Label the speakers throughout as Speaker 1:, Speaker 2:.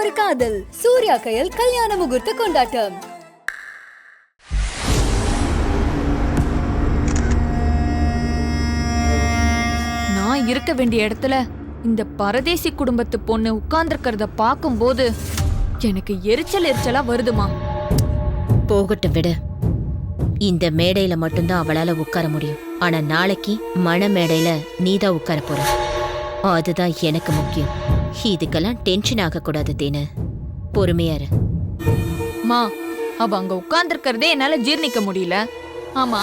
Speaker 1: ஒரு காதல் சூர்யா கையல் கல்யாண முகூர்த்த கொண்டாட்டம்.
Speaker 2: நான் இருக்க வேண்டிய இடத்துல இந்த பரதேசி குடும்பத்து பொண்ணு உட்கார்ந்துருக்கிறத பார்க்கும்போது எனக்கு எரிச்சலா வருதுமா.
Speaker 3: போகட்டும் விடு. இந்த மேடையில மட்டும்தான் அவளால உட்கார முடியும். ஆனா நாளைக்கு மண மேடையில நீதான் உட்கார போற. அதுதான் எனக்கு முக்கியம். இதுக்கெல்லாம் டென்ஷன் ஆக கூடாது தேனு. பொறுமையா இரு.
Speaker 2: மா, அவ அங்க உட்கார்ந்துருக்கிறதே என்னால ஜீர்ணிக்க முடியல. ஆமா,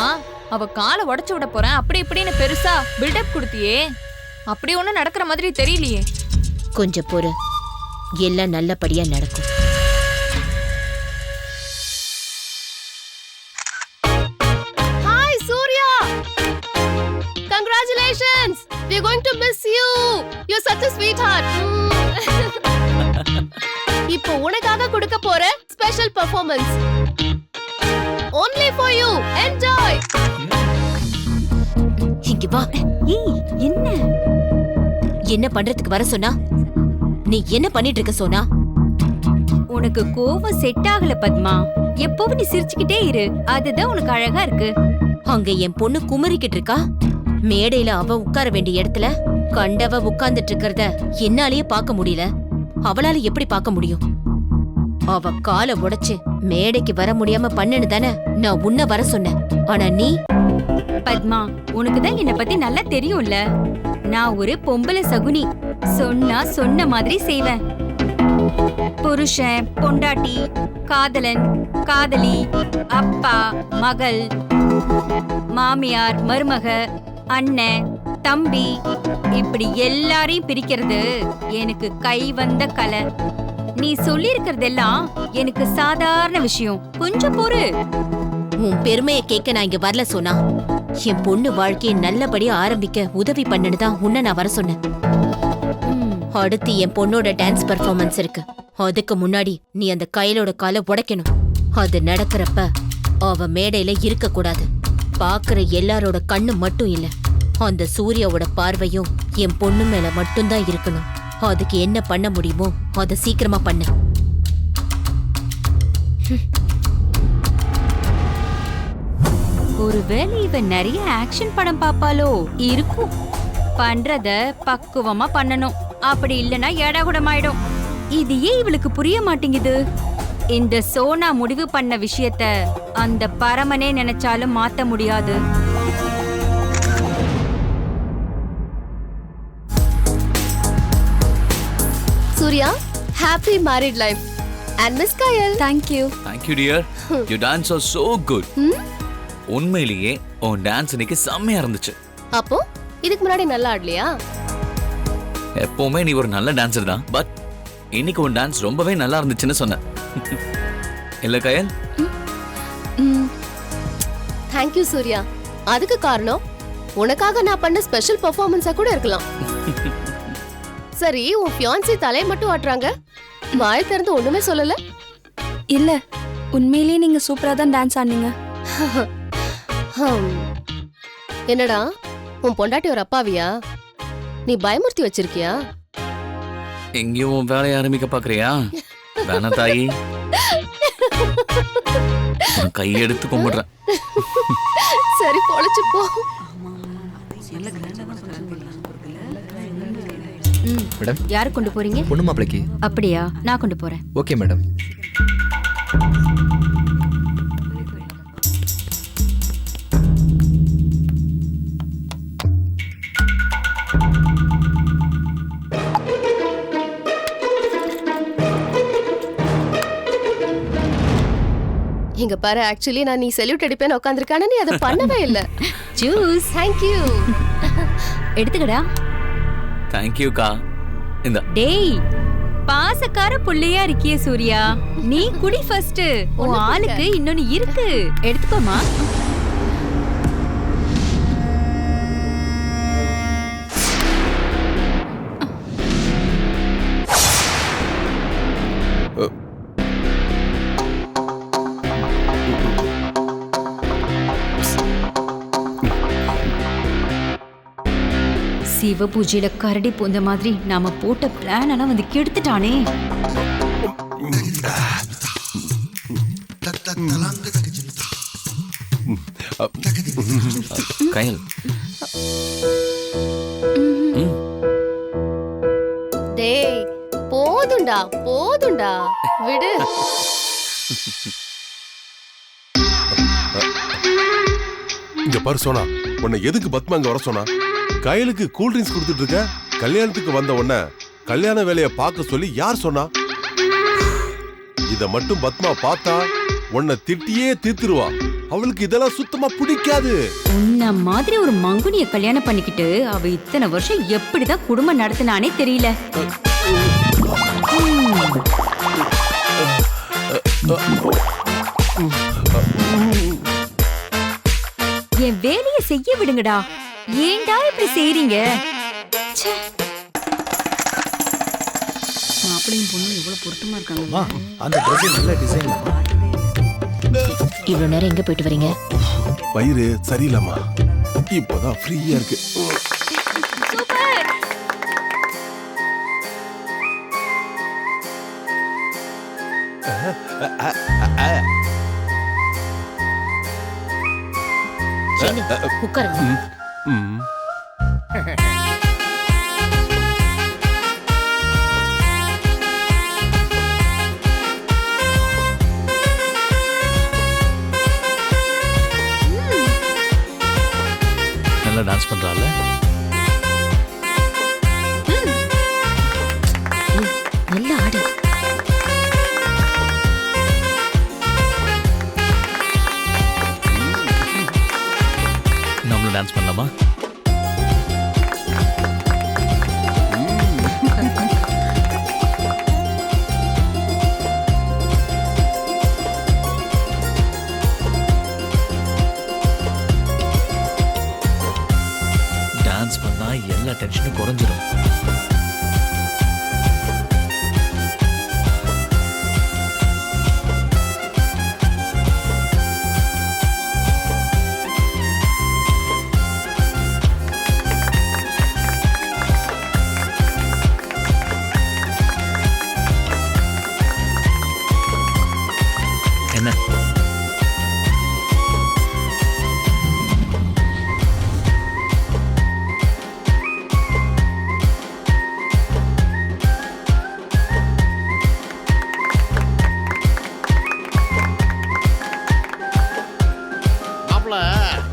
Speaker 2: அவ காலை உடைச்சு விட போறேன் அப்படி இப்படின்னு பெருசா பில்டப் கொடுத்தியே, அப்படி ஒண்ணும் நடக்கிற மாதிரி தெரியலையே.
Speaker 3: கொஞ்சம் பொறு, எல்லாம் நல்லபடியா நடக்கும்.
Speaker 4: Hi Surya, congratulations, we are going to miss you, you're such a sweetheart. இப்போ உனக்காக கொடுக்க போற special performance only for you, enjoy.
Speaker 3: இங்க வா.
Speaker 1: ஏய், என்ன
Speaker 3: என்ன பண்றதுக்கு வர சொன்னா? நீ என்ன பண்ணிட்டு இருக்க சோனா?
Speaker 1: உனக்கு கோவம் செட் ஆகல பத்மா. எப்பவும் நீ சிரிச்சுக்கிட்டே இரு, அதுதான் உனக்கு அழகா இருக்கு.
Speaker 3: அங்க என் பொண்ணு குமரிக்கிட்டு இருக்கா. மேடையில அவ உட்கார வேண்டிய இடத்துல கண்டவ உட்கார்ந்துட்டு இருக்கிறத என்னாலேயே பார்க்க முடியல. அவளால எப்படி பார்க்க முடியும்? அவ காலை உடைச்சு மேடைக்கு வர முடியாம பண்ணுன்னு தானே நான் உன்ன வர சொன்னேன். ஆனா நீ
Speaker 1: பத்மா, உனக்குதான் என்ன பத்தி நல்லா தெரியும்ல. நான் ஒரு பொம்பளை சகுனி. சொன்னா சொன்ன மாதிரி செய்வேன். புருஷன், பொண்டாட்டி, காதலன், காதலி, அப்பா, மகள், மாமியார், மருமக, அண்ணன், தம்பி, இப்படி எல்லாரையும் பிரிக்கிறது எனக்கு கை வந்த கலை. நீ சொல்லி இருக்கிறதெல்லாம் எனக்கு சாதாரண விஷயம். கொஞ்சம் பொறு.
Speaker 3: உன் பெருமையை கேட்க நான் இங்க வரல சோனா. என் பொண்ணு வாழ்க்கையை நல்லபடியா ஆரம்பிக்க உதவி பண்ணுன்னு தான் உன்னை நான் வர சொன்னேன். அடுத்து என் பொண்ணோட டான்ஸ் பெர்ஃபார்மன்ஸ் இருக்கு. அதுக்கு முன்னாடி நீ அந்த கையிலோட காலை உடைக்கணும். அது நடக்கிறப்ப அவ மேடையில இருக்க கூடாது. பாக்குற எல்லாரோட கண்ணு மட்டும் இல்ல, அந்த சூர்யாவோட பார்வையும் என் பொண்ணு மேல மட்டும்தான் இருக்கணும். அதுக்கு என்ன பண்ண முடியுமோ அதை சீக்கிரமா பண்ணு.
Speaker 1: ஒருவேளை இவன் நிறைய ஆக்ஷன் படம் பாப்பாலோ இருக்கும். பண்றத பக்குவமா பண்ணணும். அப்படி இல்லனா ஏடாகுடமாயிடும். இது ஏன் இவளுக்கு புரிய மாட்டேங்குது? இந்த சோனா முடிவு பண்ண விஷயத்த அந்த பரமனே நினைச்சாலும் மாத்த முடியாது.
Speaker 4: Surya, happy married life and Miss Kayal.
Speaker 1: Thank you.
Speaker 5: Thank you dear. Your dance was so good. உண்மையிலேயே உன் டான்ஸ் இன்னைக்கு செம்மையா இருந்துச்சு.
Speaker 4: அப்போ இதுக்கு முன்னாடி நல்லா ஆடலையா?
Speaker 5: எப்பவுமே நீ ஒரு நல்ல டான்சர் தான், பட் இன்னைக்கு உன் டான்ஸ் ரொம்பவே நல்லா இருந்துச்சுன்னு சொன்ன. இல்ல கயல்?
Speaker 4: Thank you Surya. அதுக்கு காரணம் உனக்காக நான் பண்ண ஸ்பெஷல் பெர்ஃபார்மன்ஸா கூட இருக்கலாம். சரி, உன் ஃபியான்சி தலையை மட்டும் ஆட்டுறாங்க, வாய் திறந்து ஒண்ணுமே சொல்லல.
Speaker 6: இல்ல, உண்மையிலேயே நீங்க சூப்பரா தான் டான்ஸ் ஆடுனீங்க.
Speaker 4: என்னடா, உன் பொண்டாட்டி ஒரு அப்பாவியா? நீ பயமுறுத்தி வச்சிருக்கியா?
Speaker 5: எங்கேயும் வேலையை ஆரம்பிக்க பாக்குறியா? வேணா தாயி, கையெடுத்து கும்பிடுறேன்.
Speaker 4: சரி, பொழைச்சு போ.
Speaker 7: மேடம்,
Speaker 1: யாரு கொண்டு போறீங்க?
Speaker 7: பொண்ணு மாப்பிளைக்கு.
Speaker 1: அப்படியா? நான் கொண்டு போறேன்.
Speaker 7: Okay madam.
Speaker 4: இங்க பாரு, ஆக்சுவலி நான் நீ செல்யூட் அடிப்பேன்னு உட்காந்துருக்கானே, நீ அதை பண்ணவே இல்ல.
Speaker 1: Juice.
Speaker 4: Thank you.
Speaker 1: எடுத்துக்கடா.
Speaker 5: Thank you கா. இந்த
Speaker 1: டேய், பாசக்கார புள்ளையா இருக்கியே சூர்யா. நீ குடி ஃபர்ஸ்ட். உன் ஆளுக்கு இன்னொன்னு இருக்கு, எடுத்துக்கோமா. சிவ பூஜையில கரடி போந்த மாதிரி நாம போட்ட பிளான் எல்லாம் வந்து கெடுத்துட்டானே.
Speaker 5: கயல்
Speaker 4: டேய் போதும்டா போதும்டா விடு.
Speaker 7: இங்க பாரு சோனா, உன்னை எதுக்கு பத்மா அங்க வர சொன்னா? கயலுக்கு கூல் ட்ரிங்க்ஸ் கொடுத்துட்டு இருக்க. கல்யாணத்துக்கு வந்த உடனே கல்யாண வேலையை பார்க்க சொல்லி யார் சொன்னா? இத மட்டும் பத்மா பார்த்தா உன்னை திட்டியே தீர்த்துருவா. அவளுக்கு இதெல்லாம் சுத்தமா பிடிக்காது.
Speaker 1: உன்ன மாதிரி ஒரு மங்குனிய கல்யாணம் பண்ணிக்கிட்டு அவ இத்தனை வருஷம் எப்படிதான் குடும்பம் நடத்தினானே தெரியல. என் வேலையை செய்ய விடுங்கடா. ஏன்டா இப்படி செய்றீங்க? ச்சே. மாப்பிள்ளையும் பொண்ணும் எவ்வளவு பொருத்தமா இருக்காங்க.
Speaker 8: அந்த ட்ரெஸ் நல்ல டிசைன்.
Speaker 3: இவ்வளவு நேரம் எங்க போயிட்டு வரீங்க?
Speaker 7: வயிறு சரியில்லம்மா, இப்பதான் ஃப்ரீயா இருக்கு.
Speaker 3: உட்காருங்க.
Speaker 7: ம்.
Speaker 5: நல்லா டான்ஸ் பண்றாள்.
Speaker 3: நல்ல ஆடு.
Speaker 5: நம்மளும் டான்ஸ் பண்ணலாமா? டான்ஸ் பண்ணா எல்லா டென்ஷனும் குறைஞ்சிடும். என்ன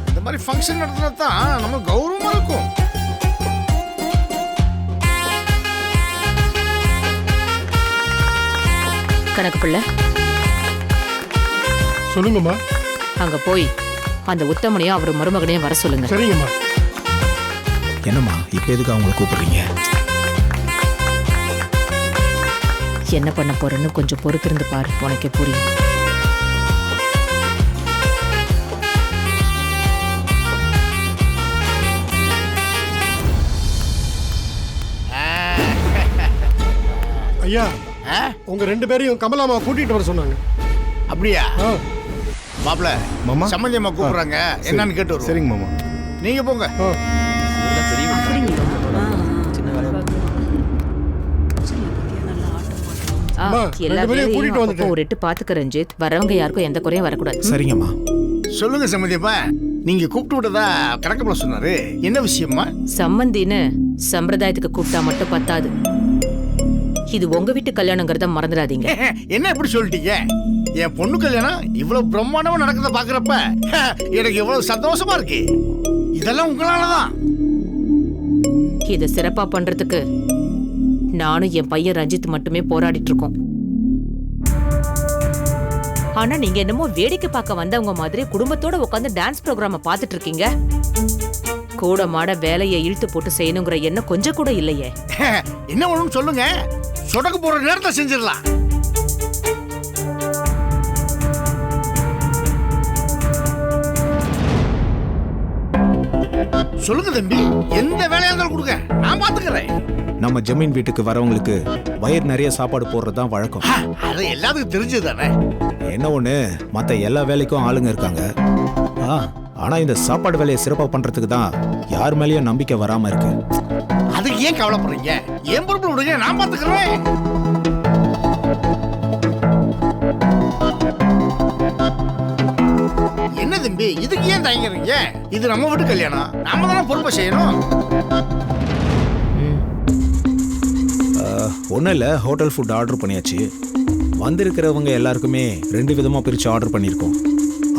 Speaker 8: இந்த மாதிரி ஃபங்க்ஷன் நடத்தினா தான் நம்ம கௌரவமா இருக்கும்.
Speaker 3: கணக்கு பிள்ளை,
Speaker 9: சொல்லுங்கம்மா.
Speaker 3: அங்க போய் அந்த உத்தமனையும் அவர் மருமகனையும் வர சொல்லுங்க.
Speaker 9: சரிங்கம்மா.
Speaker 8: என்னம்மா இப்ப எதுக்கு அவங்களை கூப்பிடுறீங்க?
Speaker 3: என்ன பண்ண போறேன்னு கொஞ்சம் பொறுத்திருந்து பாரு, உனக்கே புரியும்.
Speaker 9: ஐயா, உங்க 2 பேரையும் கமலாமா கூட்டிட்டு வர சொன்னாங்க.
Speaker 8: அப்படியா?
Speaker 9: ஆ.
Speaker 8: மாப்ள
Speaker 9: மாமா.
Speaker 8: சம்பந்தி அம்மா கூப்பிடுறாங்க, என்னன்னு கேட்டு வருவோம்.
Speaker 9: சரிங்க மாமா.
Speaker 8: நீங்க போங்க.
Speaker 9: ஆ. அம்மா,
Speaker 3: எல்லா
Speaker 9: 2 பேரையும் கூட்டிட்டு
Speaker 3: வேலையும்
Speaker 9: வந்துட்டேன்.
Speaker 3: ஒரு எட்டு பாத்துக்க ரஞ்சித். வரவங்க யாருக்கும் எந்த குறையும் வரக்கூடாது.
Speaker 8: சரிங்கம்மா. சொல்லுங்க சம்பந்தியப்பா, நீங்க கூப்பிட்டு விட்டதா கணக்கப்புல சொன்னாரு. என்ன விஷயமா?
Speaker 3: சம்பந்தின்னு சம்பிரதாயத்துக்கு கூப்பிட்டா மட்டும் பத்தாது. இது உங்க வீட்டு கல்யாணங்கிறத மறந்துடாதீங்க.
Speaker 8: என்ன இப்படி சொல்லிட்டீங்க? என் பொண்ணு கல்யாணம் இவ்வளவு பிரம்மாண்டமா நடக்கிறத பாக்குறப்ப எனக்கு இவ்வளவு சந்தோஷமா இருக்கு. இதெல்லாம் உங்களாலதான்.
Speaker 3: இத சிறப்பா பண்றதுக்கு நானும் என் பையன் ரஞ்சித் மட்டுமே போராடிட்டு இருக்கோம். ஆனா நீங்க என்னமோ வேடிக்கை பார்க்க வந்தவங்க மாதிரி குடும்பத்தோட உட்காந்து டான்ஸ் ப்ரோக்ராம பாத்துட்டு இருக்கீங்க. கூட மாட வேலையை இழுத்து போட்டு செய்யணுங்கிற எண்ணம் கொஞ்சம் கூட இல்லையே.
Speaker 8: என்ன ஒண்ணும் சொல்லுங்க, சொடக்கு போற நேரத்தை செஞ்சிடலாம். சொல்லுங்க தம்பி, எந்த வேலையா இருந்தாலும் கொடுங்க, நான் பாத்துக்கிறேன்.
Speaker 10: நம்ம ஜமீன் வீட்டுக்கு வரவங்களுக்கு வயிறு நிறைய சாப்பாடு போடுறதுதான் வழக்கம்.
Speaker 8: அது எல்லாத்துக்கும் தெரிஞ்சது தானே.
Speaker 10: என்ன ஒண்ணு, மத்த எல்லா வேலைக்கும் ஆளுங்க இருக்காங்க. ஆனா இந்த சாப்பாடு வேலையை சிறப்பா பண்றதுக்கு தான் யார் மேலயும் நம்பிக்கை வராம இருக்கு.
Speaker 8: அதுக்கு ஏன் கவலைப்படுறீங்க? என் பொறுப்பு விடுங்க, நான் பாத்துக்கிறேன். என்ன தம்பி இதுக்கு ஏன் தயங்குறீங்க? இது நம்ம வீட்டு கல்யாணம், நாம தானே பொறுப்பை செய்யணும்.
Speaker 10: ஒன்றும் இல்லை, ஹோட்டல் ஃபுட் ஆர்டர் பண்ணியாச்சு. வந்திருக்கிறவங்க எல்லாருக்குமே 2 விதமாக பிரித்து ஆர்டர் பண்ணியிருக்கோம்.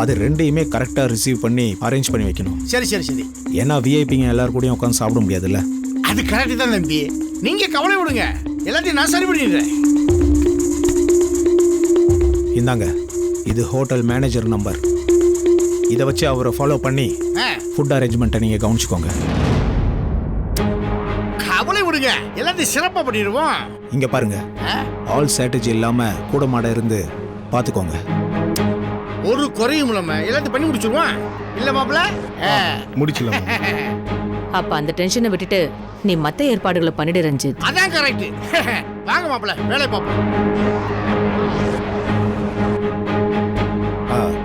Speaker 10: அது ரெண்டையுமே கரெக்டாக ரிசீவ் பண்ணி அரேஞ்ச் பண்ணி வைக்கணும்.
Speaker 8: சரி சரி சரி.
Speaker 10: ஏன்னா விஐபிங்க எல்லாரும் கூடயும் உட்காந்து சாப்பிட முடியாதுல்ல.
Speaker 8: அது கரெக்ட் தான் தம்பி, நீங்க கவலை விடுங்க, எல்லாத்தையும் நான் சரி பண்ணிடுறேன்.
Speaker 10: இந்தாங்க, இது ஹோட்டல் மேனேஜர் நம்பர். இதை வச்சு அவரை ஃபாலோ பண்ணி ஃபுட் அரேஞ்ச்மெண்ட்டை நீங்கள் கவனிச்சுக்கோங்க.
Speaker 8: கவலை விடுங்க, எல்லாத்தையும் சிறப்பா பண்ணிடுவோம்.
Speaker 10: இங்கே பாருங்க, ஆல் ஸ்ட்ராட்டஜி இல்லாமல் கூட மாட இருந்து பார்த்துக்கோங்க.
Speaker 8: ஒரு குறையும் இல்லாம எல்லாத்தையும் பண்ணி முடிச்சிருவோம். இல்ல மாப்பிள்ள
Speaker 9: முடிச்சலாம்.
Speaker 3: அப்ப அந்த டென்ஷனை விட்டுட்டு நீ மத்த ஏற்பாடுகளை பண்ணிடு ரஞ்சித்.
Speaker 8: அதான் கரெக்ட். வாங்க மாப்பிள்ள, வேலை பார்ப்போம்.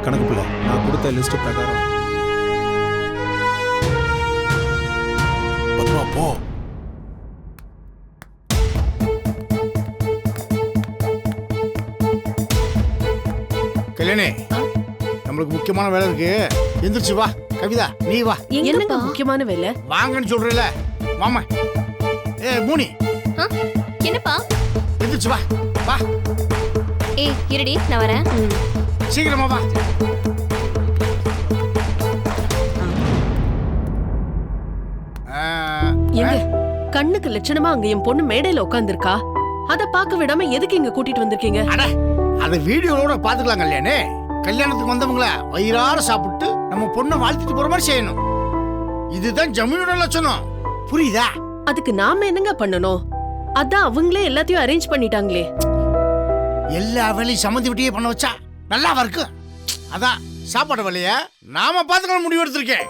Speaker 10: கணக்கு பிள்ளை, நான் கொடுத்த லிஸ்ட் பிரகாரம்
Speaker 7: பத்மா போ.
Speaker 8: கல்யாணி, நம்மளுக்கு முக்கியமான வேலை இருக்கு, எந்திரிச்சு வா. கவிதா நீ வா.
Speaker 4: என்னங்க முக்கியமான வேலை?
Speaker 8: வாங்கன்னு சொல்றேல மாமா. மூனி
Speaker 2: என்னப்பா?
Speaker 8: எந்திரிச்சு வா வா.
Speaker 2: ஏய் இருடி, நான் வரேன்.
Speaker 8: சீக்கிரமா வா.
Speaker 4: எங்க கண்ணுக்கு லட்சணமா அங்க என் பொண்ணு மேடையில உட்கார்ந்திருக்கா, அத பாக்க விடாம எதுக்கு இங்க கூட்டிட்டு வந்திருக்கீங்க?
Speaker 8: அட, அத வீடியோவோட பாத்துக்கலாம் கல்யாணி. கல்யாணத்துக்கு வந்தவங்கள வயிறார சாப்பிட்டு நம்ம பொண்ணை வாழ்த்திட்டு போற மாதிரி செய்யணும். இதுதான் ஜமீனோட லட்சணம், புரியுதா?
Speaker 4: அதுக்கு நாம என்னங்க பண்ணணும்? அதான் அவங்களே எல்லாத்தையும் அரேஞ்ச் பண்ணிட்டாங்களே.
Speaker 8: எல்லா வேலையும் சம்மந்தி விட்டியே பண்ண வச்சா நல்லா இருக்கு. அதான் சாப்பாடு வேலைய நாம பாத்துக்கலாம் முடிவு எடுத்திருக்கேன்.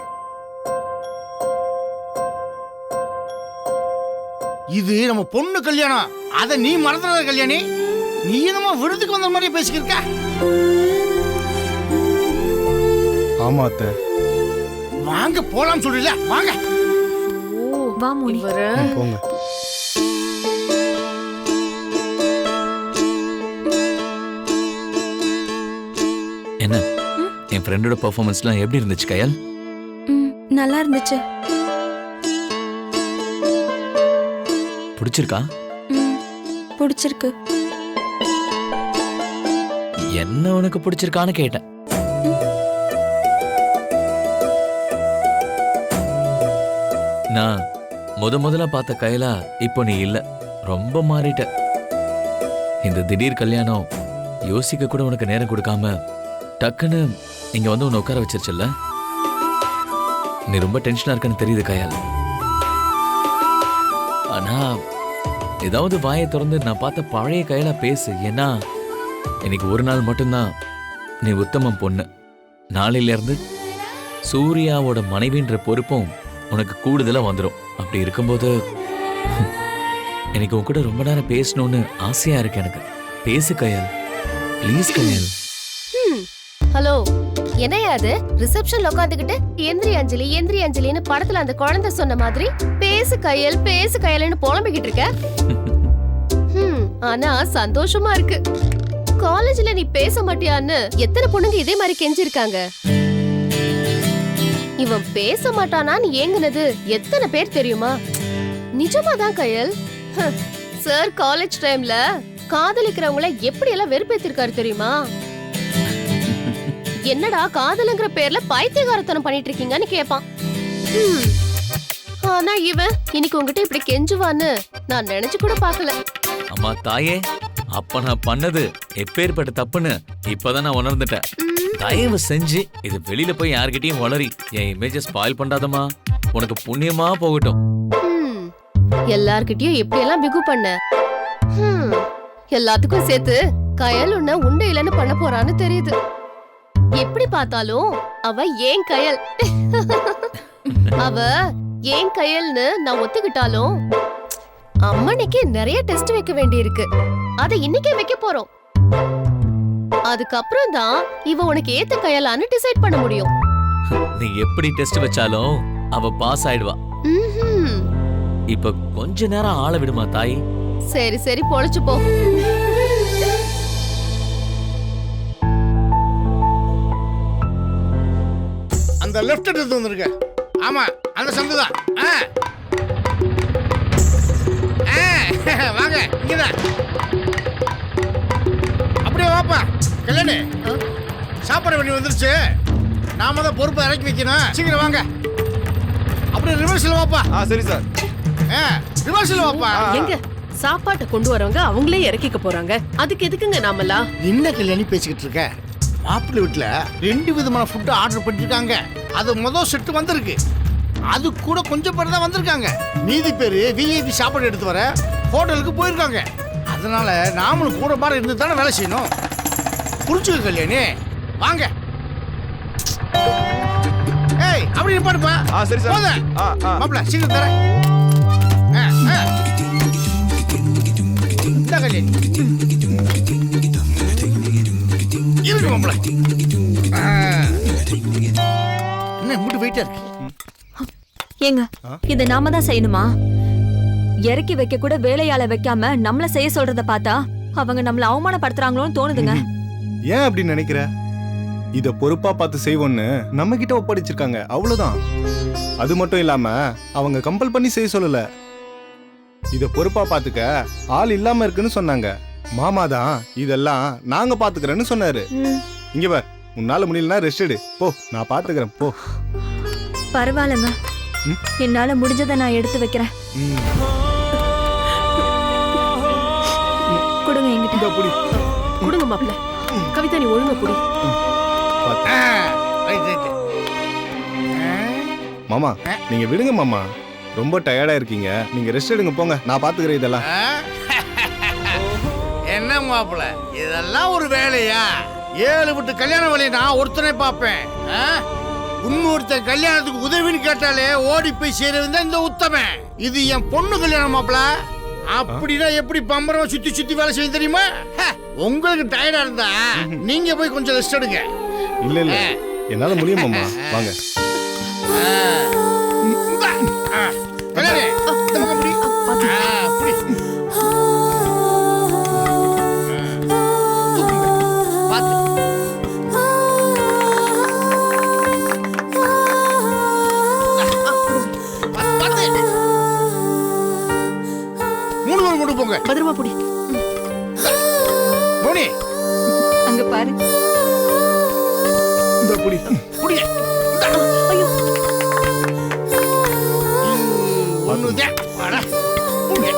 Speaker 8: இது நம்ம பொண்ணு கல்யாணம், அத நீ மறந்துடாத கல்யாணி. நீ என்னமோ விருதுக்கு வந்த மாதிரி பேசிக்கிருக்க.
Speaker 9: ஆமா அத்தை.
Speaker 8: வாங்க போலாம் சொல்றீல, வாங்க.
Speaker 2: வா மோனி.
Speaker 9: போங்க.
Speaker 5: என்ன என் ஃப்ரெண்டோட பெர்ஃபார்மன்ஸ்லாம் எப்படி இருந்துச்சு கயல்?
Speaker 6: நல்லா இருந்துச்சு.
Speaker 5: பிடிச்சிருக்கா?
Speaker 6: பிடிச்சிருக்கு.
Speaker 5: என்ன உனக்கு பிடிச்சிருக்கான்னு கேட்டேன். நான் முதல்ல பார்த்த கயலா இப்போ நீ இல்ல, ரொம்ப மாறிட்ட. இந்த திடீர் கல்யாணம் யோசிக்க கூட உனக்கு நேரம் கொடுக்காம டக்குன்னு இங்க வந்து உன்னை உட்கார வச்சிருச்சுல்ல. நீ ரொம்ப டென்ஷனா இருக்கன்னு தெரியுது கயால். ஆனா ஏதாவது வாயை திறந்து நான் பார்த்த பழைய கையில பேசு. ஏன்னா இன்னைக்கு ஒரு நாள் மட்டும்தான் நீ உத்தமம் பொண்ணு. நாளையில இருந்து சூர்யாவோட மனைவின்ற பொறுப்பும் உனக்கு கூடுதலா வந்துடும். அப்படி இருக்கும்போது எனக்கு உன் கூட ரொம்ப நேரம் பேசணும்னு ஆசையா இருக்கு எனக்கு. பேசு கயல், ப்ளீஸ் கயல்.
Speaker 4: ஹலோ, என்னையா அது? ரிசப்ஷன்ல உட்காந்துக்கிட்டு எந்திரி அஞ்சலி எந்திரி அஞ்சலின்னு படத்துல அந்த குழந்தை சொன்ன மாதிரி பேசு கையல்னு புலம்பிக்கிட்டு இருக்க. ஆனா சந்தோஷமா இருக்கு. காலேஜ்ல நீ பேச மாட்டியான்னு எத்தனை பொண்ணுங்க இதே மாதிரி கெஞ்சிருக்காங்க. இவன் பேச மாட்டானா நீ ஏங்குனது எத்தனை பேர் தெரியுமா? நிஜமாதான் கயல். சார் காலேஜ் டைம்ல காதலிக்கிறவங்கள எப்படி எல்லாம் வெறுப்பேத்திருக்காரு தெரியுமா? என்னடா காதலுங்கிற பேர்ல பைத்தியகாரத்தனம் பண்ணிட்டு இருக்கீங்கன்னு கேட்பான். ஆனா இவன் இன்னைக்கு உங்ககிட்ட இப்படி கெஞ்சுவான்னு நான் நினைச்சு கூட பார்க்கல.
Speaker 5: அம்மா தாயே, அப்ப நான் பண்ணது எப்பேற்பட்ட தப்புன்னு இப்பதான் நான் உணர்ந்துட்டேன். தயவு செஞ்சு இது வெளியில போய் யார்கிட்டயும் வளரி என் இமேஜ ஸ்பாயில் பண்ணாதம்மா. உனக்கு புண்ணியமா போகட்டும்.
Speaker 4: எல்லார்கிட்டயும் எப்படி எல்லாம் பிகு பண்ண. எல்லாத்துக்கும் சேர்த்து கயல் உன்ன உண்டை இல்லன்னு பண்ண போறான்னு தெரியுது. எப்படி பார்த்தாலும் அவ ஏன் கயல். அவ ஏன் கயல்னு நான் ஒத்துக்கிட்டாலும் அம்மனைக்கு நிறைய டெஸ்ட் வைக்க வேண்டி இருக்கு. அத இன்னைக்கே வைக்க போறோம். அதுக்கப்புறம் தான் இவ உனக்கு ஏத்த கயலான்னு டிசைட் பண்ண முடியும்.
Speaker 5: நீ எப்படி டெஸ்ட் வச்சாலும் அவ பாஸ் ஆயிடுவா. இப்ப கொஞ்ச நேரம் ஆள விடுமா தாய்.
Speaker 4: சரி சரி பொழைச்சு போ.
Speaker 8: அந்த லெஃப்ட் எடுத்து வந்துருக்க. ஆமா அந்த சந்து தான். வாங்க இங்கதான். அப்படியே வாப்பா. கல்யாணி சாப்பாடு வண்டி வந்துருச்சு. நாம தான் பொறுப்பை இறக்கி வைக்கணும். சீக்கிரம் வாங்க. அப்படியே ரிவர்ஸ்ல வாப்பா.
Speaker 11: சரி சார்.
Speaker 8: ரிவர்ஸ்ல வாப்பா.
Speaker 12: எங்க சாப்பாட்டை கொண்டு வரவங்க அவங்களே இறக்கிக்க போறாங்க. அதுக்கு எதுக்குங்க நாமெல்லாம்?
Speaker 8: என்ன கல்யாணி பேசிக்கிட்டு இருக்க? மாப்பிள்ளை வீட்டுல 2 விதமான ஃபுட் ஆர்டர் பண்ணிருக்காங்க. அது முதல் செட்டு வந்திருக்கு. அது கூட கொஞ்சம் பேர் தான் வந்திருக்காங்க. மீதி பேரு விஐபி சாப்பாடு எடுத்து வர ஹோட்டலுக்கு போயிருக்காங்க. அதனால நாமளும் கூட பாரு இருந்து தானே வேலை செய்யணும். புரிச்சுக்க கல்யாணி. வாங்க. ஏய் அப்படி நிப்பாடுப்பா.
Speaker 11: சரி சார்.
Speaker 8: மாப்பிள்ளை சீக்கிரம் தரேன். இந்த கல்யாணி இருக்கு மாப்பிள்ளை. என்ன மூட்டு வெயிட்டா இருக்கு?
Speaker 2: ஏங்க இத நாம தான் செய்யணுமா? இறக்கி வைக்க கூட வேலையால வைக்காம நம்மள செய்ய சொல்றத பார்த்தா அவங்க நம்மள அவமானப்படுத்துறாங்களோன்னு தோணுதுங்க.
Speaker 11: ஏன் அப்படி நினைக்கிற? இத பொறுப்பா பார்த்து செய்வோன்னு நம்ம கிட்ட ஒப்படைச்சிருக்காங்க, அவ்வளவுதான். அது மட்டும் இல்லாம அவங்க கம்பல் பண்ணி செய்ய சொல்லல. இத பொறுப்பா பாத்துக்க ஆள் இல்லாம இருக்குன்னு சொன்னாங்க. மாமா தான் இதெல்லாம் நாங்க பாத்துக்கிறேன்னு சொன்னாரு. இங்க பார், உன்னால முடியலன்னா ரெஸ்ட் எடு. போ, நான் பாத்துக்கிறேன் போ.
Speaker 2: பரவாயில்லங்க, என்னால முடிஞ்சதை நான் எடுத்து வைக்கிறேன். கொடுங்க என்கிட்ட.
Speaker 12: கொடுங்க மாப்பிள்ள. கவிதா நீ ஒழுங்கா குடி.
Speaker 11: மாமா நீங்க விடுங்க மாமா, ரொம்ப டயர்டா இருக்கீங்க. நீங்க ரெஸ்ட் எடுங்க, போங்க, நான் பாத்துக்கிறேன் இதெல்லாம்.
Speaker 8: என்ன மாப்பிள்ள இதெல்லாம் ஒரு வேலையா? 7 விட்டு கல்யாண வேலையை நான் ஒருத்தனை பார்ப்பேன். இன்னொருத்தன் கல்யாணத்துக்கு உதவின்னு கேட்டாலே ஓடி போய் சேருவா இந்த உத்தமன். இது என் பொண்ணு கல்யாணம் மாப்பிள்ள. அப்படின்னா எப்படி பம்பரமா சுத்தி சுத்தி வேலை செய்ய தெரியுமா? உங்களுக்கு டயர்டா இருந்தா நீங்க போய் கொஞ்சம் ரெஸ்ட் எடுங்க.
Speaker 11: இல்ல இல்ல, என்னால முடியும் மாமா, வாங்க.
Speaker 8: கல்யாணி இந்த பக்கம் புடி. புடி. பாத்து. 3 பேர் கொண்டு போங்க.
Speaker 12: பத்திரமா புடி.
Speaker 8: போனி
Speaker 2: அங்க பாரு.
Speaker 11: இந்த புடி
Speaker 8: புடிங்க.
Speaker 12: ஐயோ
Speaker 8: ஒண்ணுதே. வாடா. புடிங்க.